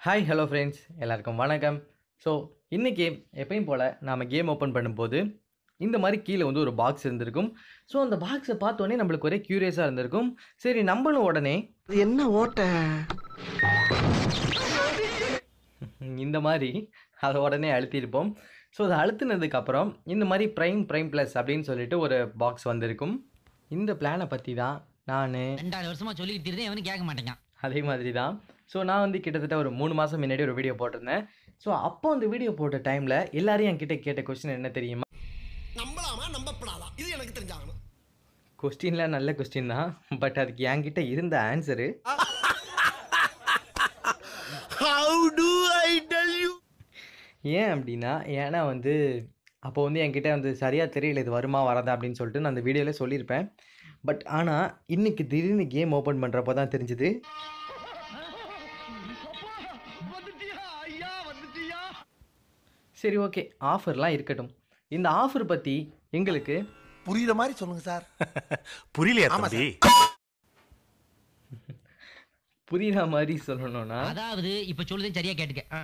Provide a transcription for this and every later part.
Hi hello friends எல்லாருக்கும் வணக்கம். So இன்றைக்கி எப்பயும் போல் நாம் கேம் ஓப்பன் பண்ணும்போது இந்த மாதிரி கீழே வந்து ஒரு பாக்ஸ் இருந்திருக்கும். ஸோ அந்த பாக்ஸை பார்த்தோன்னே நம்மளுக்கு ஒரே க்யூரியஸாக இருந்திருக்கும். சரி நம்மளும் உடனே என்ன ஓட்ட இந்த மாதிரி அதை உடனே அழுத்தியிருப்போம். ஸோ அதை அழுத்தினதுக்கப்புறம் இந்த மாதிரி ப்ரைம் ப்ளஸ் அப்படின்னு சொல்லிட்டு ஒரு பாக்ஸ் வந்திருக்கும். இந்த பிளானை பற்றி தான் நான் 2 வருஷமா சொல்லிக்கிட்டு இருக்கேன், எவனும் கேட்க மாட்டேங்கான். அதே மாதிரி தான். ஸோ நான் வந்து கிட்டத்தட்ட ஒரு 3 மாதம் முன்னாடி ஒரு வீடியோ போட்டிருந்தேன். ஸோ அப்போ அந்த வீடியோ போட்ட டைமில் எல்லாரையும் என்கிட்ட கேட்ட கொஸ்டின் என்ன தெரியுமா? நம்பலாமா நம்பப்படாதா இது எனக்கு தெரிஞ்சாகணும். கொஸ்டின்லாம் நல்ல கொஸ்டின் தான். பட் அதுக்கு என்கிட்ட இருந்த answer How do I tell you? ஏன் அப்படின்னா, ஏன்னா வந்து அப்போ வந்து என்கிட்ட வந்து சரியாக தெரியல இது வருமா வராதா அப்படின்னு சொல்லிட்டு நான் அந்த வீடியோவில் சொல்லியிருப்பேன். பட் ஆனால் இன்னைக்கு திடீர்னு கேம் ஓப்பன் பண்ணுறப்போ தான் தெரிஞ்சுது. சரி ஓகே, ஆஃபர்லாம் இருக்கட்டும். இந்த ஆஃபர் பற்றி எங்களுக்கு புரியுற மாதிரி சொல்லுங்க சார். புரியலையா ஆமா தம்பி? புரிகிற மாதிரி சொல்லணும்னா, அதாவது இப்ப சொல்லுதேன் சரியா கேட்டுக்க.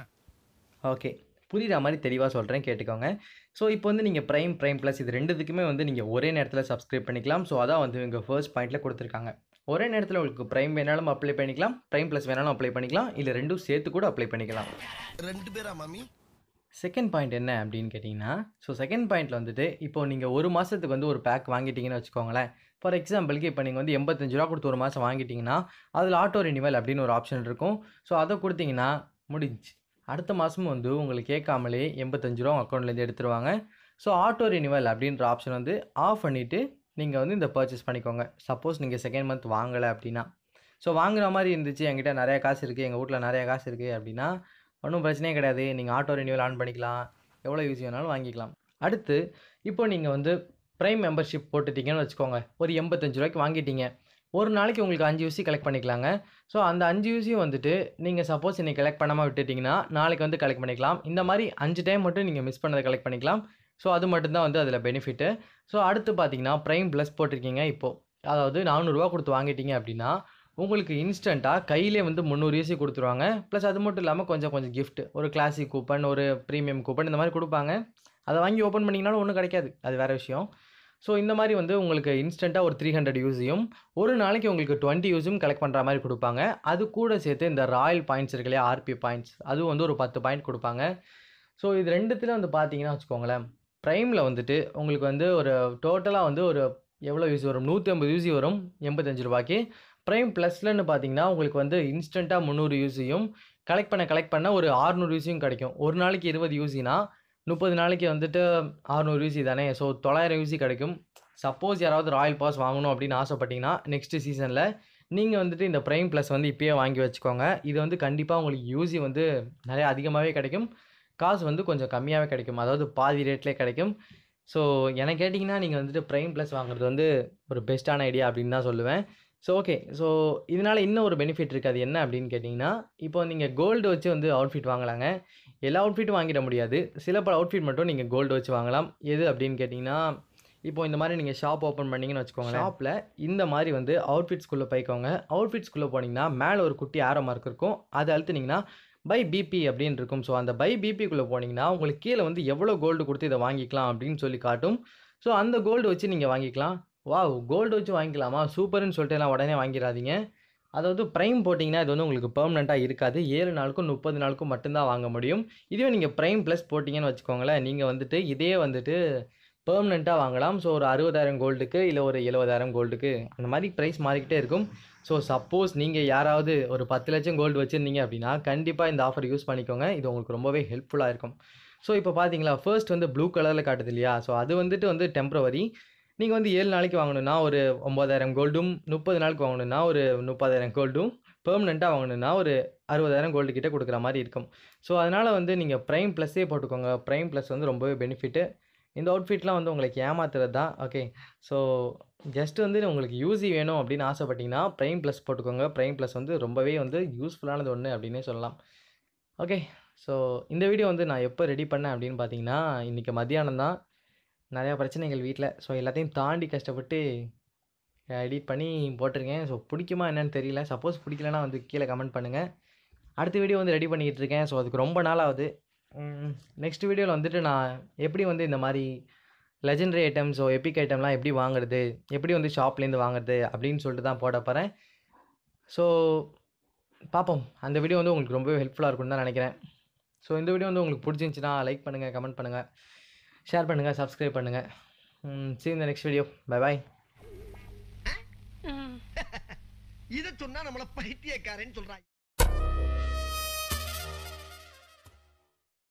ஓகே, புரிகிற மாதிரி தெளிவாக சொல்கிறேன், கேட்டுக்கோங்க. ஸோ இப்போ வந்து நீங்கள் ப்ரைம் ப்ளஸ் இது ரெண்டுத்துக்குமே வந்து நீங்கள் ஒரே நேரத்தில் சப்ஸ்கிரைப் பண்ணிக்கலாம். ஸோ அதான் வந்து இங்கே ஃபர்ஸ்ட் பாயிண்டில் கொடுத்துருக்காங்க. ஒரே நேரத்தில் உங்களுக்கு ப்ரைம் வேணாலும் அப்ளை பண்ணிக்கலாம், ப்ரைம் ப்ளஸ் வேணாலும் அப்ளை பண்ணிக்கலாம், இல்லை ரெண்டும் சேர்த்து கூட அப்ளை பண்ணிக்கலாம். ரெண்டு பேரா மாமி? செகண்ட் பாயிண்ட் என்ன அப்படின்னு கேட்டிங்கன்னா, ஸோ செகண்ட் பாயிண்டில் வந்துட்டு இப்போ நீங்கள் ஒரு மாதத்துக்கு வந்து ஒரு பேக் வாங்கிட்டீங்கன்னு வச்சுக்கோங்களேன். ஃபார் எக்ஸாம்பிளுக்கு இப்போ நீங்கள் வந்து 85 ரூபா கொடுத்து ஒரு மாதம் வாங்கிட்டீங்கன்னா அதில் ஆட்டோ ரினிவல் அப்படின்னு ஒரு ஆப்ஷன் இருக்கும். ஸோ அதை கொடுத்தீங்கன்னா முடிஞ்சு அடுத்த மாதமும் வந்து உங்களுக்கு கேட்காமலே 85 ரூபா அக்கௌண்ட்லேருந்து எடுத்துருவாங்க. ஸோ ஆட்டோ ரினிவல் அப்படின்ற ஆப்ஷன் வந்து ஆஃப் பண்ணிவிட்டு நீங்கள் வந்து இந்த பர்ச்சேஸ் பண்ணிக்கோங்க. சப்போஸ் நீங்கள் செகண்ட் மந்த் வாங்கலை அப்படின்னா. ஸோ வாங்குற மாதிரி இருந்துச்சு, என்கிட்ட நிறையா காசு இருக்குது, எங்கள் வீட்டில் நிறையா காசு இருக்குது அப்படின்னா ஒன்றும் பிரச்சனையே கிடையாது. நீங்கள் ஆட்டோ ரினியூவல் ஆன் பண்ணிக்கலாம், எவ்வளோ யூஸ் வேணாலும் வாங்கிக்கலாம். அடுத்து இப்போ நீங்கள் வந்து ப்ரைம் மெம்பர்ஷிப் போட்டுட்டீங்கன்னு வச்சுக்கோங்க. ஒரு 85 ரூபாய்க்கு வாங்கிட்டீங்க. ஒரு நாளைக்கு உங்களுக்கு 5 யூசி கலெக்ட் பண்ணிக்கலாங்க. ஸோ அந்த 5 யூசியும் வந்துட்டு நீங்கள் சப்போஸ் இன்னைக்கு கலெக்ட் பண்ணாமல் விட்டுட்டிங்கன்னா நாளைக்கு வந்து கலெக்ட் பண்ணிக்கலாம். இந்த மாதிரி 5 டைம் மட்டும் நீங்கள் மிஸ் பண்ணதை கலெக்ட் பண்ணிக்கலாம். ஸோ அது மட்டும்தான் வந்து அதில் பெனிஃபிட்டு. ஸோ அடுத்து பார்த்தீங்கன்னா ப்ரைம் ப்ளஸ் போட்டிருக்கீங்க. இப்போது அதாவது 400 ரூபா கொடுத்து வாங்கிட்டீங்க அப்படின்னா உங்களுக்கு இன்ஸ்டண்ட்டாக கையிலே வந்து 300 யூசி கொடுத்துருவாங்க. ப்ளஸ் அது மட்டும் இல்லாமல் கொஞ்சம் கிஃப்ட், ஒரு கிளாசிக் கூப்பன், ஒரு ப்ரீமியம் கூப்பன் இந்த மாதிரி கொடுப்பாங்க. அதை வாங்கி ஓப்பன் பண்ணிங்கனாலும் ஒன்றும் கிடைக்காது, அது வேறு விஷயம். ஸோ இந்த மாதிரி வந்து உங்களுக்கு இன்ஸ்டண்ட்டாக ஒரு 300 யூஸையும் ஒரு நாளைக்கு உங்களுக்கு 20 யூஸும் கலெக்ட் பண்ணுற மாதிரி கொடுப்பாங்க. அது கூட சேர்த்து இந்த ராயல் பாயிண்ட்ஸ் இருக்கு இல்லையா, ஆர்பி பாயிண்ட்ஸ், அதுவும் வந்து ஒரு 10 பாயிண்ட் கொடுப்பாங்க. ஸோ இது ரெண்டுத்தில் வந்து பார்த்தீங்கன்னா வச்சுக்கோங்களேன், ப்ரைமில் வந்துட்டு உங்களுக்கு வந்து ஒரு டோட்டலாக வந்து ஒரு எவ்வளோ யூசி வரும், 150 யூசி வரும் 85 ரூபாய்க்கு. ப்ரைம் ப்ளஸ்லன்னு பார்த்தீங்கன்னா உங்களுக்கு வந்து இன்ஸ்டண்ட்டாக 300 யூசியும் கலெக்ட் பண்ண ஒரு 600 யூசியும் கிடைக்கும். ஒரு நாளைக்கு 20 யூசினா 30 நாளைக்கு வந்துட்டு 600 யூசி தானே. ஸோ 900 யூசி கிடைக்கும். சப்போஸ் யாராவது ராயல் பாஸ் வாங்கணும் அப்படின்னு ஆசைப்பட்டீங்கன்னா நெக்ஸ்ட் சீசனில் நீங்கள் வந்துட்டு இந்த ப்ரைம் ப்ளஸ் வந்து இப்போயே வாங்கி வச்சுக்கோங்க. இது வந்து கண்டிப்பாக உங்களுக்கு யூசி வந்து நிறையா அதிகமாகவே கிடைக்கும், காசு வந்து கொஞ்சம் கம்மியாகவே கிடைக்கும், அதாவது பாதி ரேட்லேயே கிடைக்கும். ஸோ எனக்கு கேட்டிங்கன்னா நீங்கள் வந்துட்டு ப்ரைம் ப்ளஸ் வாங்குறது வந்து ஒரு பெஸ்ட்டான ஐடியா அப்படின்னு தான் சொல்லுவேன். ஸோ ஓகே, ஸோ இதனால் இன்னும் ஒரு பெனிஃபிட் இருக்குது. அது என்ன அப்படின்னு கேட்டிங்கன்னா, இப்போ நீங்கள் கோல்டு வச்சு வந்து அவுட்ஃபிட் வாங்கலாங்க. எல்லா அவுட்ஃபிட்டும் வாங்கிட முடியாது, சில பல அவுட்ஃபிட் மட்டும் நீங்கள் கோல்டு வச்சு வாங்கலாம். எது அப்படின்னு கேட்டிங்கன்னா, இப்போ இந்த மாதிரி நீங்கள் ஷாப் ஓப்பன் பண்ணிங்கன்னு வச்சுக்கோங்க. ஷாப்பில் இந்த மாதிரி வந்து அவுட்ஃபிட்ஸ்குள்ளே போய்க்கோங்க. அவுட்ஃபிட்ஸ்குள்ளே போனீங்கன்னா மேலே ஒரு குட்டி ஆரோ மார்க் இருக்கும், அதை அழுத்துனீங்கன்னா பை பிபி அப்படின்னு இருக்கும். ஸோ அந்த பை பிபிக்குள்ளே போனீங்கன்னா உங்களுக்கு கீழே வந்து எவ்வளோ கோல்டு கொடுத்து இதை வாங்கிக்கலாம் அப்படின்னு சொல்லி காட்டும். ஸோ அந்த கோல்டு வச்சு நீங்கள் வாங்கிக்கலாம். வாவ், கோல்டு வச்சு வாங்கிக்கலாமா, சூப்பர்னு சொல்லிட்டு எல்லாம் உடனே வாங்கிடாதீங்க. அதாவது ப்ரைம் போட்டிங்கன்னா இது வந்து உங்களுக்கு பெர்மனெண்ட்டாக இருக்காது, 7 நாளுக்கும் 30 நாளுக்கும் மட்டும்தான் வாங்க முடியும். இதுவே நீங்கள் ப்ரைம் ப்ளஸ் போட்டிங்கன்னு வச்சுக்கோங்களேன், நீங்கள் வந்துட்டு இதே வந்துட்டு பெர்மனெண்ட்டாக வாங்கலாம். ஸோ ஒரு 60,000 கோல்டுக்கு இல்லை ஒரு 70,000 கோல்டுக்கு அந்த மாதிரி ப்ரைஸ் மாறிக்கிட்டே இருக்கும். ஸோ சப்போஸ் நீங்கள் யாராவது ஒரு 10 லட்சம் கோல்டு வச்சுருந்தீங்க அப்படின்னா கண்டிப்பாக இந்த ஆஃபர் யூஸ் பண்ணிக்கோங்க, இது உங்களுக்கு ரொம்பவே ஹெல்ப்ஃபுல்லாக இருக்கும். ஸோ இப்போ பார்த்தீங்களா, ஃபர்ஸ்ட் வந்து ப்ளூ கலரில் காட்டுது இல்லையா, ஸோ அது வந்துட்டு வந்து டெம்ப்ரவரி. நீங்கள் வந்து 7 நாளைக்கு வாங்கணுன்னா ஒரு 9,000 கோல்டும், 30 நாளுக்கு வாங்கணுன்னா ஒரு 30,000 கோல்டும், பெர்மனெண்ட்டாக வாங்கணுன்னா ஒரு 60,000 கோல்டு கிட்டே கொடுக்குற மாதிரி இருக்கும். ஸோ அதனால் வந்து நீங்கள் ப்ரைம் ப்ளஸ்ஸே போட்டுக்கோங்க. ப்ரைம் ப்ளஸ் வந்து ரொம்பவே பெனிஃபிட்டு. இந்த அவுட்ஃபிட்லாம் வந்து உங்களுக்கு ஏமாத்துறது தான். ஓகே, ஸோ ஜஸ்ட் வந்து உங்களுக்கு யூசி வேணும் அப்படின்னு ஆசைப்பட்டீங்கன்னா ப்ரைம் ப்ளஸ் போட்டுக்கோங்க. ப்ரைம் ப்ளஸ் வந்து ரொம்பவே வந்து யூஸ்ஃபுல்லானது ஒன்று அப்படின்னே சொல்லலாம். ஓகே, ஸோ இந்த வீடியோ வந்து நான் எப்போ ரெடி பண்ணேன் அப்படின்னு பார்த்தீங்கன்னா இன்றைக்கி மத்தியானம் தான். நிறையா பிரச்சனைகள் வீட்டில், ஸோ எல்லாத்தையும் தாண்டி கஷ்டப்பட்டு எடிட் பண்ணி போட்டிருக்கேன். ஸோ பிடிக்குமா என்னன்னு தெரியல, சப்போஸ் பிடிக்கலனா வந்து கீழே கமெண்ட் பண்ணுங்கள். அடுத்த வீடியோ வந்து ரெடி பண்ணிக்கிட்டு இருக்கேன். ஸோ அதுக்கு ரொம்ப நாள் ஆகுது. நெக்ஸ்ட் வீடியோவில் வந்துட்டு நான் எப்படி வந்து இந்த மாதிரி லெஜெண்டரி ஐட்டம்ஸோ எபிக் ஐட்டம்லாம் எப்படி வாங்குறது, எப்படி வந்து ஷாப்லேருந்து வாங்குறது அப்படின்னு சொல்லிட்டு தான் போட போகிறேன். ஸோ பார்ப்போம். அந்த வீடியோ வந்து உங்களுக்கு ரொம்பவே ஹெல்ப்ஃபுல்லாக இருக்கும்னு தான் நினைக்கிறேன். ஸோ இந்த வீடியோ வந்து உங்களுக்கு பிடிச்சிருந்துச்சின்னா லைக் பண்ணுங்கள், கமெண்ட் பண்ணுங்கள், ஷேர் பண்ணுங்கள், சப்ஸ்கிரைப் பண்ணுங்கள். see you in the next video. Bye bye. இத சொன்னா நம்மள பைத்தியக்காரன்னு சொல்றாங்க.